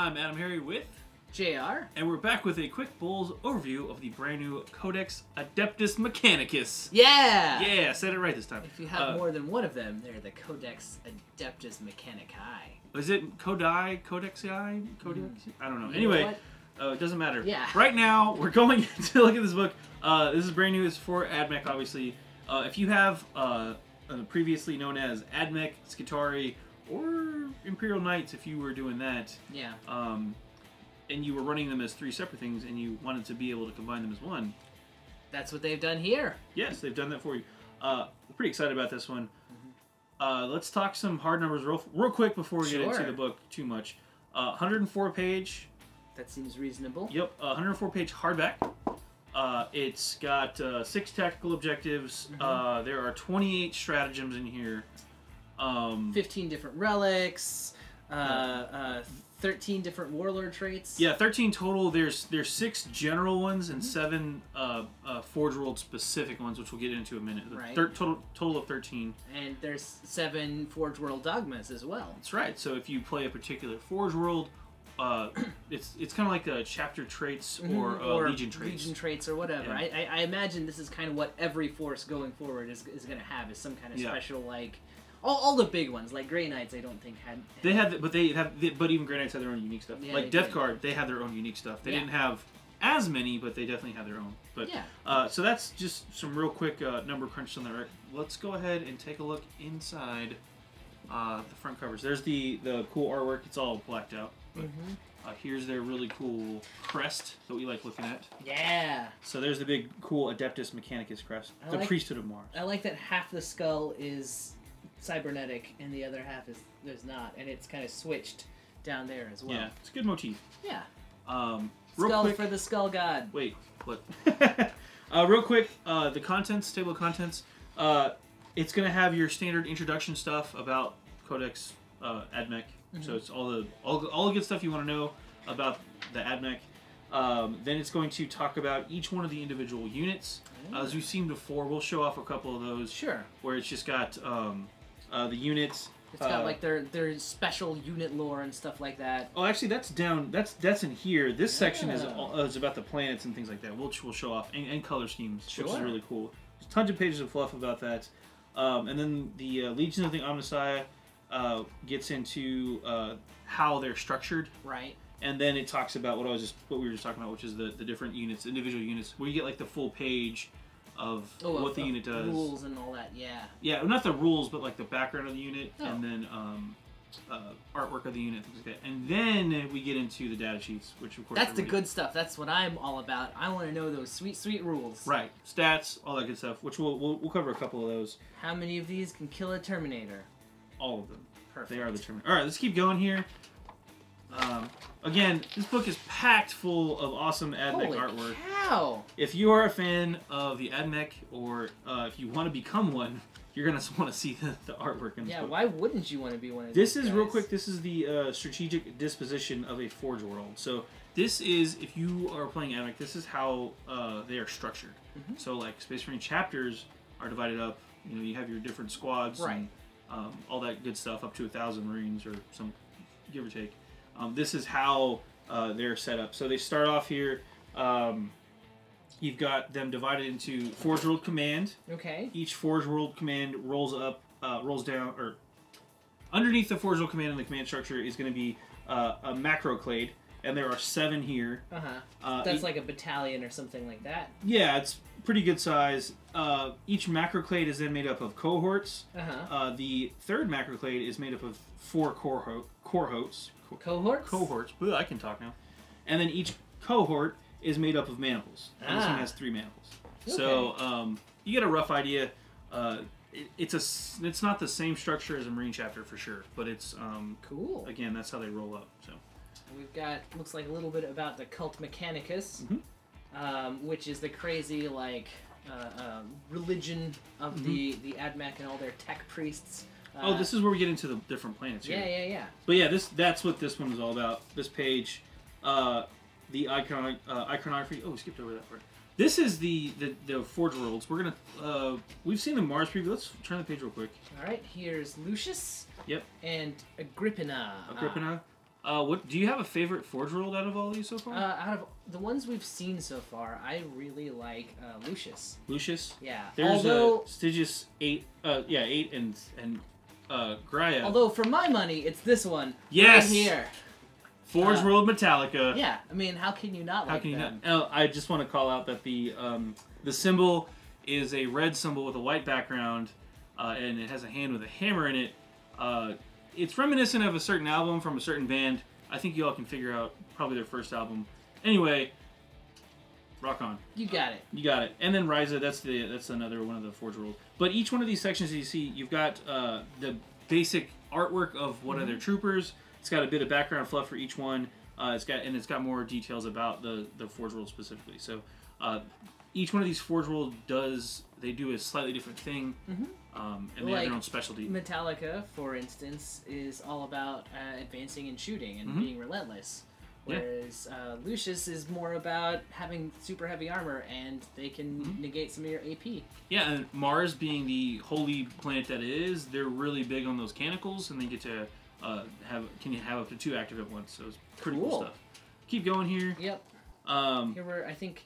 I'm AdamHarry with JR. And we're back with a quick BoLS overview of the brand new Codex Adeptus Mechanicus. Yeah! Yeah, said it right this time. If you have more than one of them, they're the Codex Adeptus Mechanicus. Is it Kodai? Codexi? Codex? I don't know. Anyway, it doesn't matter. Yeah. Right now, we're going to look at this book. This is brand new. It's for AdMech, obviously. If you have previously known as AdMech, Skitarii, or Imperial Knights, if you were doing that. Yeah. And you were running them as three separate things, and you wanted to be able to combine them as one. That's what they've done here. Yes, they've done that for you. We're pretty excited about this one. Let's talk some hard numbers real quick before we get into the book too much. 104 page. That seems reasonable. Yep, 104 page hardback. It's got 6 tactical objectives. There are 28 stratagems in here. 15 different relics. 13 different warlord traits. Yeah, 13 total. There's 6 general ones and 7 Forge World specific ones, which we'll get into in a minute. Right. Total of 13. And there's 7 Forge World dogmas as well. That's right. So if you play a particular Forge World, it's kind of like the chapter traits or legion traits. Legion traits or whatever. Yeah. I imagine this is kind of what every force going forward is going to have, is some kind of special, like... All the big ones, like Grey Knights, I don't think had... They had, but even Grey Knights had their own unique stuff. Yeah, like Death Guard, they had their own unique stuff. They didn't have as many, but they definitely had their own. But so that's just some real quick number crunch on there. Let's go ahead and take a look inside the front covers. There's the cool artwork. It's all blacked out. But, here's their really cool crest that we like looking at. Yeah. So there's the big cool Adeptus Mechanicus crest. The Priesthood of Mars. I like that half the skull is cybernetic and the other half is not, and it's kind of switched down there as well. Yeah, it's a good motif. Yeah. Real quick, for the skull god. Wait, what? Real quick, the contents, table of contents. It's gonna have your standard introduction stuff about Codex AdMech. So it's all the good stuff you want to know about the AdMech. Then it's going to talk about each one of the individual units. As we've seen before, we'll show off a couple of those. Sure. Where it's just got the units. It's got like their special unit lore and stuff like that. Oh, actually, that's down. That's in here. This section is about the planets and things like that. We'll show off and color schemes, which is really cool. There's tons of pages of fluff about that. And then the Legion of the Omnissiah gets into how they're structured. Right. And then it talks about what we were just talking about, which is the different units, individual units, where you get like the full page of what the unit does. Rules and all that, yeah. Yeah, not the rules, but like the background of the unit, and then artwork of the unit, things like that. And then we get into the data sheets, which of course... That's the good stuff. That's what I'm all about. I want to know those sweet, sweet rules. Right. Stats, all that good stuff, which we'll cover a couple of those. How many of these can kill a Terminator? All of them. Perfect. They are the Terminator. All right, let's keep going here. Again, this book is packed full of awesome AdMech artwork. Cow! If you are a fan of the AdMech, or if you want to become one, you're going to want to see the artwork in this book. Why wouldn't you want to be one of these guys? This is, real quick, this is the strategic disposition of a Forge World. So this is, if you are playing AdMech, this is how they are structured. So like Space Marine chapters are divided up. You know, you have your different squads and all that good stuff, up to 1,000 Marines or some, give or take. This is how they're set up. So they start off here. You've got them divided into Forge World Command. Okay. Each Forge World Command rolls down, or underneath the Forge World Command in the command structure is going to be a macro clade, and there are 7 here. That's like a battalion or something like that. Yeah, it's pretty good size. Each macro clade is then made up of cohorts. The third macro clade is made up of 4 cohorts. Cohorts. Ooh, I can talk now. And then each cohort is made up of maniples. And this one has 3 maniples. Okay. So you get a rough idea. It's not the same structure as a Marine chapter for sure, but it's cool. Again, that's how they roll up. So we've got, looks like a little bit about the Cult Mechanicus, which is the crazy religion of the AdMech and all their tech priests. This is where we get into the different planets here. Yeah. But yeah, that's what this one is all about. This page, the iconography. Oh, we skipped over that part. This is the Forge Worlds. We're gonna we've seen the Mars preview. Let's turn the page real quick. All right, here's Lucius. Yep. And Agrippina. What do you have a favorite Forge World out of all these so far? Out of the ones we've seen so far, I really like Lucius. Lucius? Yeah. There's Stygius 8, 8 and Graia. Although for my money, it's this one. Yes! Right here. Forge World Metallica. Yeah, I mean, how can you not like them? Not? I just want to call out that the symbol is a red symbol with a white background, and it has a hand with a hammer in it. It's reminiscent of a certain album from a certain band. I think you all can figure out probably their first album. Anyway, rock on. You got it. You got it. And then Ryza, that's another one of the Forge World. But each one of these sections that you see, you've got the basic artwork of one of their troopers. It's got a bit of background fluff for each one. It's got more details about the Forge World specifically. So each one of these Forge World they do a slightly different thing, and they have their own specialty. Metallica, for instance, is all about advancing and shooting and being relentless. Whereas Lucius is more about having super heavy armor, and they can negate some of your AP. Yeah, and Mars being the holy planet that it is, they're really big on those canicles, and they get to can you have up to 2 active at once, so it's pretty cool stuff. Keep going here. Yep. Here we're, I think,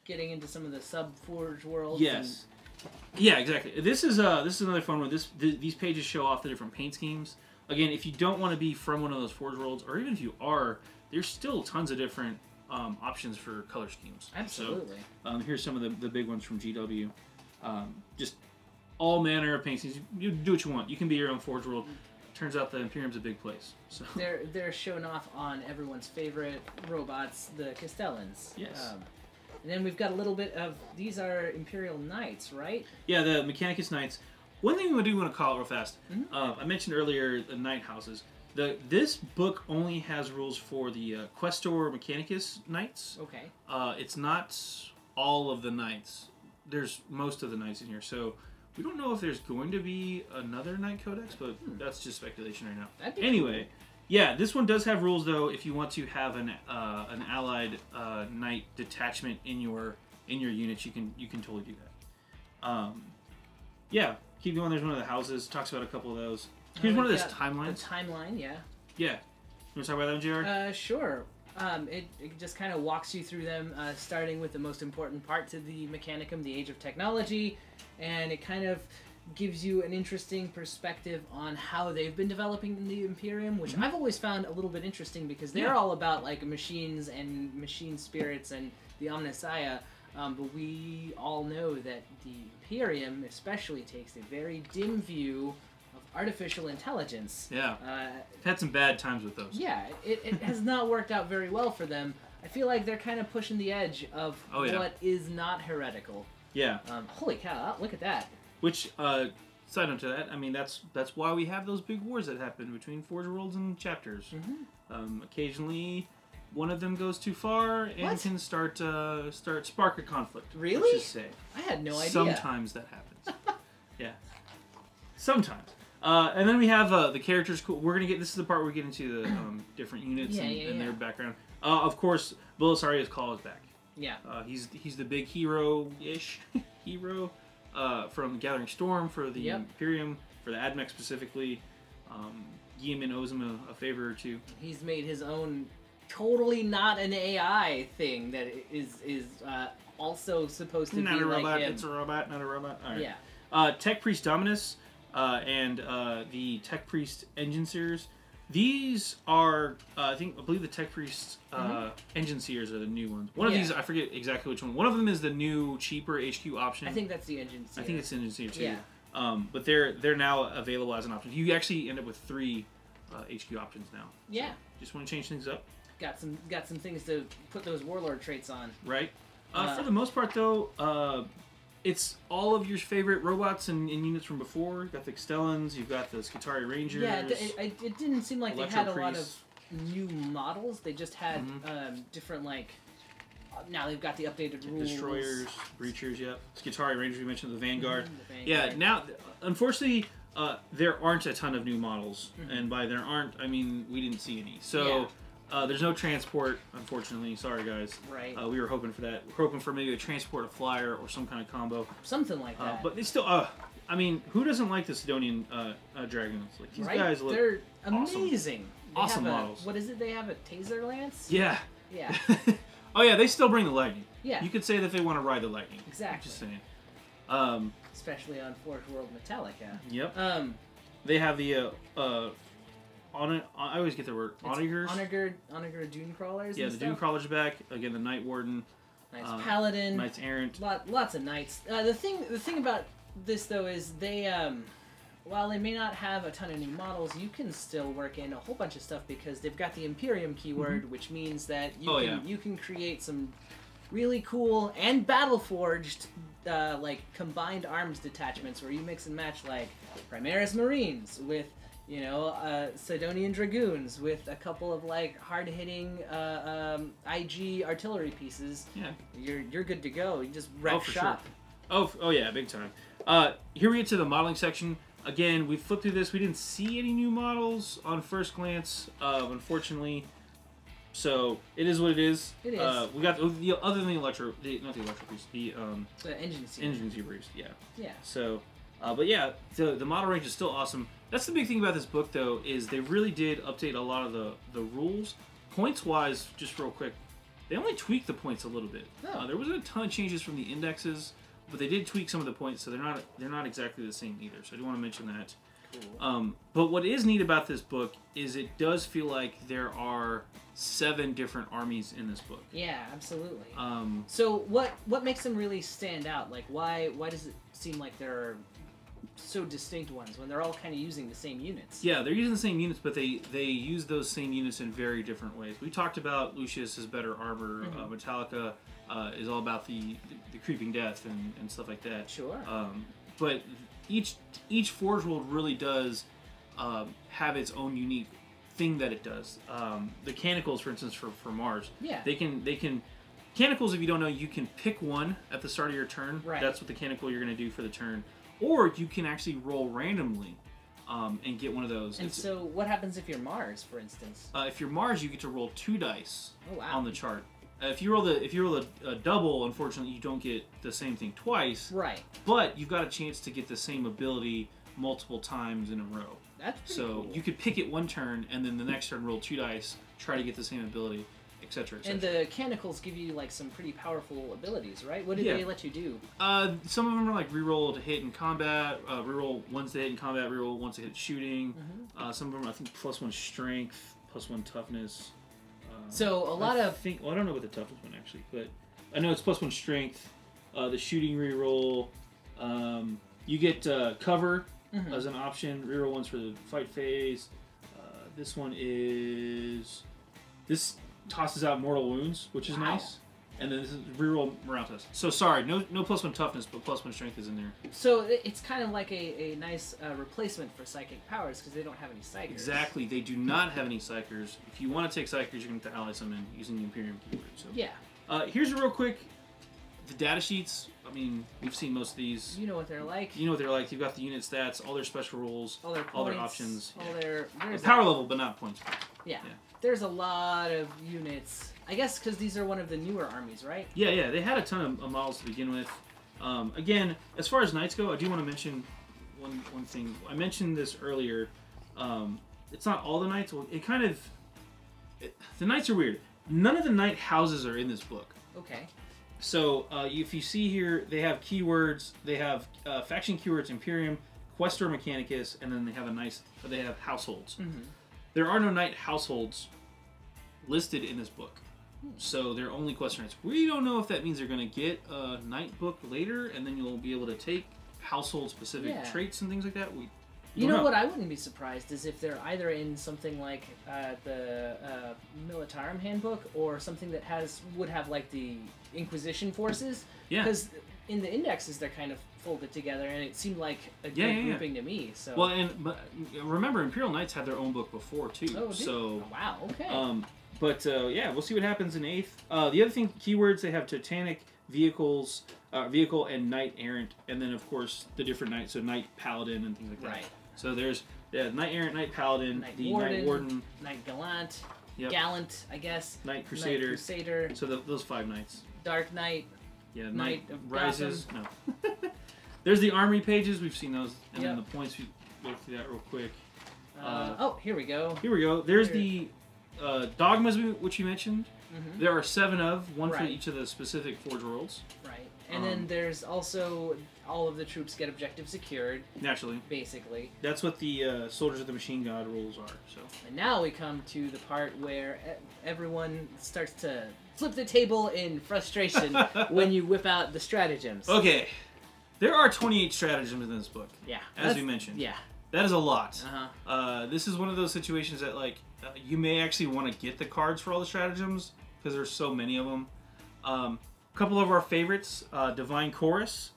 getting into some of the sub-Forge worlds. Yes. Yeah, exactly. This is another fun one. These pages show off the different paint schemes. Again, if you don't want to be from one of those Forge worlds, or even if you are, there's still tons of different options for color schemes. Absolutely. So, here's some of the big ones from GW. Just all manner of paint schemes. You do what you want. You can be your own Forge world. Turns out the Imperium's a big place. So they're showing off on everyone's favorite robots, the Castellans. Yes. And then we've got a little bit of, these are Imperial Knights, right? Yeah, the Mechanicus Knights. One thing we do want to call it real fast. I mentioned earlier the Knight Houses. This book only has rules for the Questor Mechanicus Knights. Okay. It's not all of the Knights. There's most of the Knights in here, so we don't know if there's going to be another Knight Codex, but that's just speculation right now. Anyway, cool. Yeah, this one does have rules though. If you want to have an allied Knight detachment in your units, you can totally do that. Yeah, keep going. There's one of the houses. Talks about a couple of those. Here's one of those timelines. The timeline, yeah. Yeah. You want to talk about that, JR? Sure. It just kind of walks you through them, starting with the most important part to the Mechanicum, the Age of Technology, and it kind of gives you an interesting perspective on how they've been developing in the Imperium, which I've always found a little bit interesting because they're all about like machines and machine spirits and the Omnissiah, but we all know that the Imperium especially takes a very dim view of artificial intelligence. Yeah, had some bad times with those. Yeah, it has not worked out very well for them. I feel like they're kind of pushing the edge of what is not heretical. Yeah. Holy cow, look at that. Which, side note to that, I mean, that's why we have those big wars that happen between Forge Worlds and chapters. Occasionally, one of them goes too far and can spark a conflict. Really? Let's just say. I had no idea. Sometimes that happens. Yeah. Sometimes. And then we have the characters. This is the part where we get into the different units and their background. Of course, Belisarius Call is back. Yeah. He's the big hero-ish hero. From Gathering Storm for the Imperium, for the AdMech specifically. Yeoman owes him a favor or two. He's made his own totally not an AI thing that is also supposed to not be a robot, like him. It's a robot, not a robot. All right. Yeah. Tech Priest Dominus and the Tech Priest Engine Seers. These are, I believe the Tech Priest Engine Seers are the new ones. One of these, I forget exactly which one. One of them is the new, cheaper HQ option. I think that's the Engine Seer. I think it's the Engine Seer too. Yeah. But they're now available as an option. You actually end up with 3 HQ options now. Yeah. So just want to change things up. Got some things to put those Warlord traits on. Right. For the most part, though, it's all of your favorite robots and units from before. You've got the Castellans, you've got the Skitarii Rangers. Yeah, it didn't seem like they had a lot of new models. They just had different, like... Now they've got the updated rules. Destroyers, Breachers, yep. Skitarii Rangers, we mentioned the Vanguard. Yeah, now, unfortunately, there aren't a ton of new models. And by there aren't, I mean, we didn't see any. So... there's no transport, unfortunately. Sorry, guys. Right. We were hoping for that. We're hoping for maybe a transport, a flyer, or some kind of combo. Something like that. But they still, I mean, who doesn't like the Sidonian Dragons? Like, these guys look They're amazing. Awesome. Awesome models. What is it? They have a taser lance? Yeah. Yeah. Oh yeah, they still bring the lightning. Yeah. You could say that they want to ride the lightning. Exactly. Just saying. Especially on Forge World Metallica. Yep. They have the I always get the word onagers. Onager Dune Crawlers. Yeah, and the stuff. Dune Crawlers are back again. The Night Warden. Knights Paladin. Knights Errant. Lots of knights. The thing about this though is they while they may not have a ton of new models, you can still work in a whole bunch of stuff because they've got the Imperium keyword, which means that you can create some really cool and battle forged like combined arms detachments where you mix and match like Primaris Marines with Sidonian Dragoons with a couple of like hard-hitting IG artillery pieces. Yeah, you're good to go. You just wreck shop. Sure. Oh yeah, big time. Here we get to the modeling section. Again, we flipped through this. We didn't see any new models on first glance, unfortunately. So it is what it is. It is. We got other than not the electro piece, the engine series. Yeah. Yeah. So, but yeah, the model range is still awesome. That's the big thing about this book, though, is they really did update a lot of the rules. Points-wise, just real quick, they only tweaked the points a little bit. Oh. There wasn't a ton of changes from the indexes, but they did tweak some of the points, so they're not exactly the same either. So I do want to mention that. Cool. But what is neat about this book is it does feel like there are 7 different armies in this book. Yeah, absolutely. So what makes them really stand out? Like why does it seem like there are so distinct ones when they're all kind of using the same units? Yeah, they're using the same units, but they use those same units in very different ways. We talked about Lucius's better armor. Metallica is all about the creeping death and stuff like that. Sure. But each Forge World really does have its own unique thing that it does. The Canicles, for instance, for Mars. Yeah. They can Canicles, if you don't know, you can pick one at the start of your turn. Right. That's what the Canicle you're going to do for the turn. Or you can actually roll randomly and get one of those. And so what happens if you're Mars, for instance? If you're Mars, you get to roll 2 dice on the chart. If you roll a double, unfortunately, you don't get the same thing twice. Right. But you've got a chance to get the same ability multiple times in a row. That's pretty cool. You could pick it one turn, and then the next turn roll 2 dice, try to get the same ability, etc. And the Canicles give you like some pretty powerful abilities, right? What do they let you do? Some of them are like reroll to hit in combat, reroll ones to hit in combat, reroll ones to hit shooting. Some of them, I think, +1 strength, +1 toughness. So a lot of... I don't know what the toughest one actually, but I know it's +1 strength. The shooting reroll. You get cover as an option. Reroll ones for the fight phase. This one is... This tosses out mortal wounds, which is nice. And then this is reroll morale test. So sorry, no +1 toughness, but +1 strength is in there. So it's kind of like a nice replacement for psychic powers because they don't have any psychers. Exactly, they do not have any psychers. If you want to take psychers, you're going to have to ally some in using the Imperium keyword. So yeah. Here's a real quick the data sheets. I mean, we've seen most of these. You know what they're like. You know what they're like. You've got the unit stats, all their special rules, all their points, all their options, all their power level, but not points. Yeah. There's a lot of units. I guess because these are one of the newer armies, right? Yeah. They had a ton of models to begin with. Again, as far as knights go, I do want to mention one thing. I mentioned this earlier. It's not all the knights. Well, the knights are weird. None of the knight houses are in this book. Okay. So if you see here, they have keywords. They have faction keywords: Imperium, Questor Mechanicus, and then they have households. There are no knight households listed in this book. So they're only Questor Knights. We don't know if that means they're going to get a knight book later, and then you'll be able to take household-specific traits and things like that. You know what I wouldn't be surprised is if they're either in something like the Militarum Handbook or something that would have like the Inquisition forces. Yeah. Because in the indexes they're kind of folded together, and it seemed like a good grouping to me. So. Well, but remember, Imperial Knights had their own book before too. Oh, so wow. Okay. But we'll see what happens in 8th. The other thing, keywords, they have Titanic, vehicle, and Knight Errant, and then of course the different knights, so Knight Paladin and things like that. Right. So there's Knight Errant, Knight Paladin, Knight Warden, Knight Gallant, Gallant, I guess. Knight Crusader. Knight Crusader. So those 5 knights. Dark Knight. Yeah, Knight of Rises. No. There's the army pages. We've seen those, and then the points. We go through that real quick. Oh, here we go. Here we go. There's the dogmas which you mentioned. Mm-hmm. There are 7 of, one for Right. each of the specific Forge Worlds. Right. And then there's also all of the troops get objective secured. Naturally. Basically. That's what the Soldiers of the Machine God rules are. So. And now we come to the part where everyone starts to flip the table in frustration when you whip out the stratagems. Okay. There are 28 stratagems in this book. Yeah. As we mentioned. Yeah. That is a lot. Uh-huh. This is one of those situations that, like, you may actually want to get the cards for all the stratagems because there's so many of them. A couple of our favorites, Divine Chorus,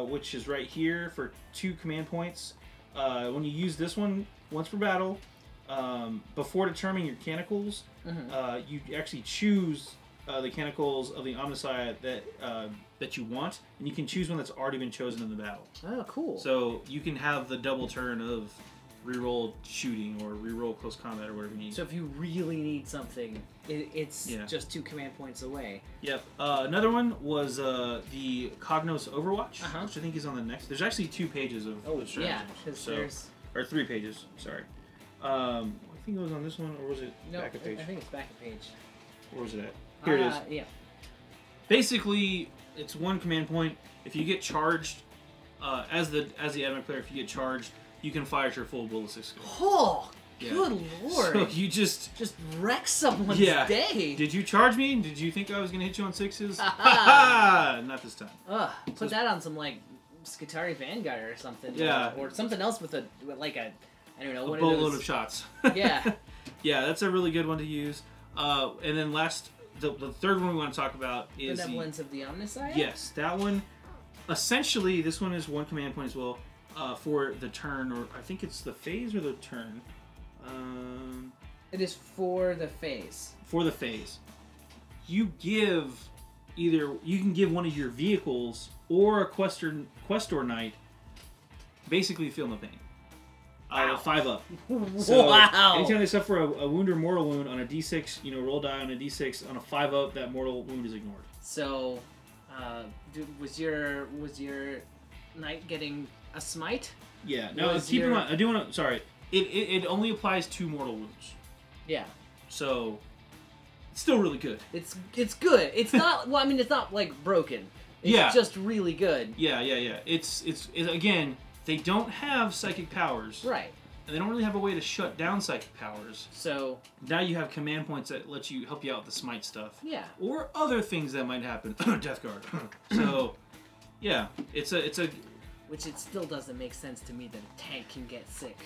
which is right here for 2 command points. When you use this one once per battle, before determining your canticles, you actually choose the canticles of the Omnicide that you want, and you can choose one that's already been chosen in the battle. Oh, cool. So you can have the double turn of reroll shooting or reroll close combat or whatever you need. So if you really need something, it's just 2 command points away. Yep. Another one was the Cognos Overwatch, Uh-huh. which I think is on the next. There's actually 2 pages of stratagems. Yeah, because there's... Or 3 pages, sorry. I think it was on this one, or was it back a page? I think it's back a page. Where was it at? Here it is. Yeah. Basically, it's 1 command point. If you get charged, as the admin player, if you get charged, you can fire at your full ballistic skill. Oh, Yeah. good lord. So you just wreck someone's day. Did you charge me? Did you think I was gonna hit you on 6s? Not this time. Ugh, put that on some, like, Skitari Vanguard or something. Yeah. Or something else with I don't know, A one boatload of of shots. Yeah. Yeah, that's a really good one to use. And then the third one we want to talk about is Benevolence of the Omnicide? Yes, that one. Essentially, this one is 1 command point as well for the turn, or I think it's the phase or the turn. It is for the phase. For the phase. You can give one of your vehicles or a Questor Knight basically feel no pain. Wow. 5 up. So wow. anytime they suffer a wound or mortal wound on a d6, roll die on a d6 on a 5 up, that mortal wound is ignored. So, was your knight getting a smite? Yeah. No, keep in mind. I do want to. Sorry. It only applies to mortal wounds. Yeah. So, it's still really good. It's good. It's not. Well, I mean, it's not like broken. It's just really good. Yeah. It's again. They don't have psychic powers. Right. And they don't really have a way to shut down psychic powers. So now you have command points that let you help you out with the smite stuff. Yeah. Or other things that might happen. Death guard. So, yeah, it's a. Which it still doesn't make sense to me that a tank can get sick.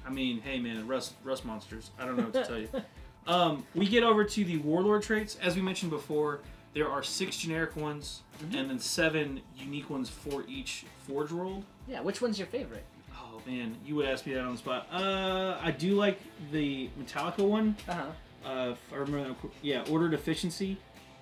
I mean, hey man, rust monsters. I don't know what to tell you. We get over to the warlord traits. As we mentioned before, there are 6 generic ones, and then 7 unique ones for each Forge World. Yeah, which one's your favorite? Oh man, you would ask me that on the spot. I do like the Metallica one. If I remember that. Yeah, Ordered Efficiency.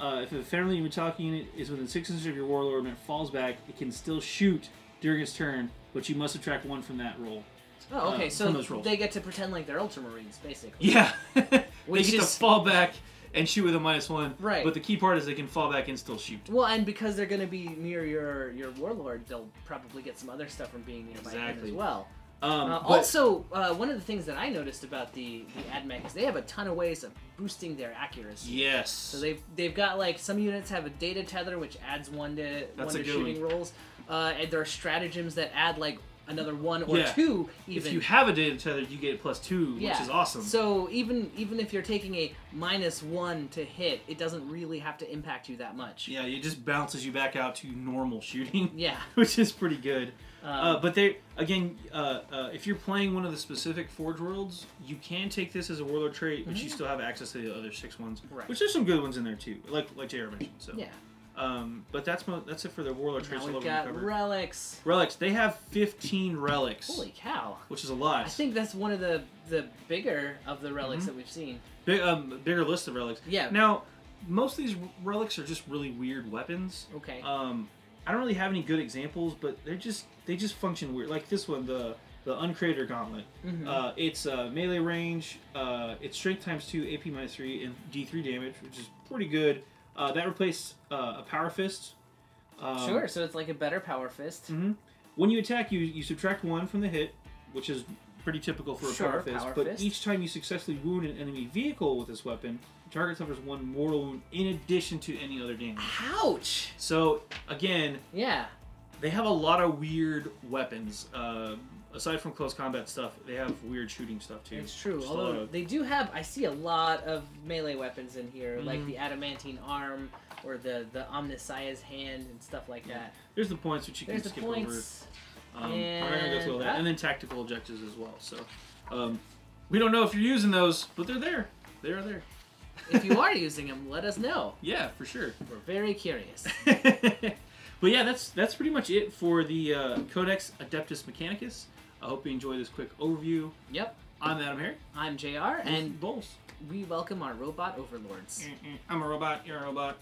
If a friendly Metallica unit is within 6 inches of your warlord and it falls back, it can still shoot during its turn, but you must subtract 1 from that roll. Oh, okay, so they get to pretend like they're Ultramarines, basically. Yeah. They get to fall back and shoot with a -1. Right. But the key part is they can fall back and still shoot. Well, and because they're going to be near your warlord, they'll probably get some other stuff from being nearby him as well. Also, one of the things that I noticed about the AdMech is they have a ton of ways of boosting their accuracy. Yes. So they've got, like, some units have a data tether, which adds 1 to shooting rolls. And there are stratagems that add, like, another 1 or 2 even. If you have a data tether, you get +2, which is awesome. So even if you're taking a -1 to hit, it doesn't really have to impact you that much. Yeah, it just bounces you back out to normal shooting. Yeah. Which is pretty good. But if you're playing one of the specific Forge Worlds, you can take this as a warlord trait, but you still have access to the other 6 ones. Right. Which there's some good ones in there too, like JR mentioned. So. Yeah. But that's it for the warlord traits. Now we've got relics. Relics. They have 15 relics. Holy cow! Which is a lot. I think that's one of the bigger of the relics that we've seen. Bigger list of relics. Yeah. Now, most of these relics are just really weird weapons. Okay. I don't really have any good examples, but they just function weird. Like this one, the Uncreator Gauntlet. It's melee range. It's strength ×2, AP -3, and D3 damage, which is pretty good. That replaced a Power Fist. Sure, so it's like a better Power Fist. When you attack, you subtract 1 from the hit, which is pretty typical for a Sure, power fist. power But fist. each time you successfully wound an enemy vehicle with this weapon, the target suffers 1 mortal wound in addition to any other damage. Ouch! So again, Yeah. they have a lot of weird weapons. Aside from close combat stuff, they have weird shooting stuff too. It's true. Just a lot Although of- they do have, I see a lot of melee weapons in here, like Mhm. the adamantine arm or the Omnissiah's hand and stuff like that. There's the points which you can There's the skip points. over. We're not gonna go through all that, And- and then tactical objectives as well. So we don't know if you're using those, but they're there. They are there. If you are using them, let us know. Yeah, for sure. We're very curious. But yeah, that's pretty much it for the Codex Adeptus Mechanicus. I hope you enjoy this quick overview. Yep. I'm AdamHarry. I'm JR, and BoLS. we welcome our Robot-Overlords. I'm a robot. You're a robot.